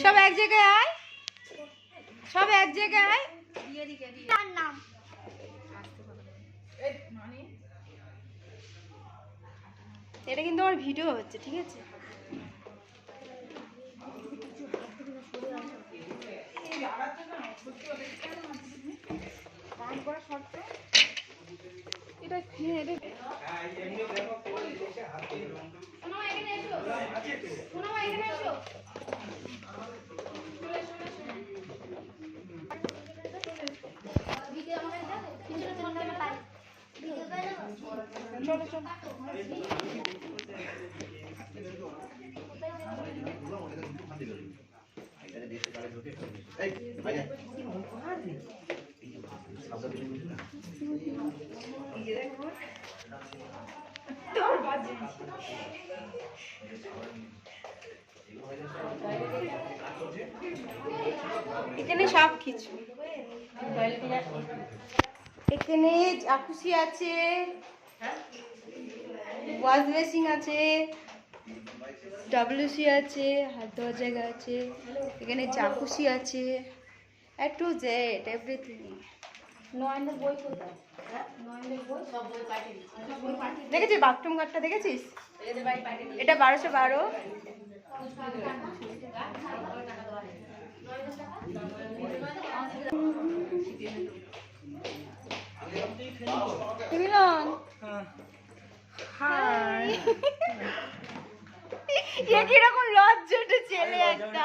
সব এক জায়গায় আয়, সব এক জায়গায় আয়। এটা কিন্তু আমার ভিডিও হচ্ছে, ঠিক আছে? এটা এখানে সব কিছু, এখানে জাকুসি আছে, ওয়াশ বেসিন আছে, WC আছে, হাত ধোয়ার জায়গা আছে, এখানে জাকুসি আছে, একটু জেড এভরিথিং। দেখেছিস বাথরুম ঘরটা, দেখেছিস? এটা 1212। কিরকম লজ্জাটা ছেলে একটা।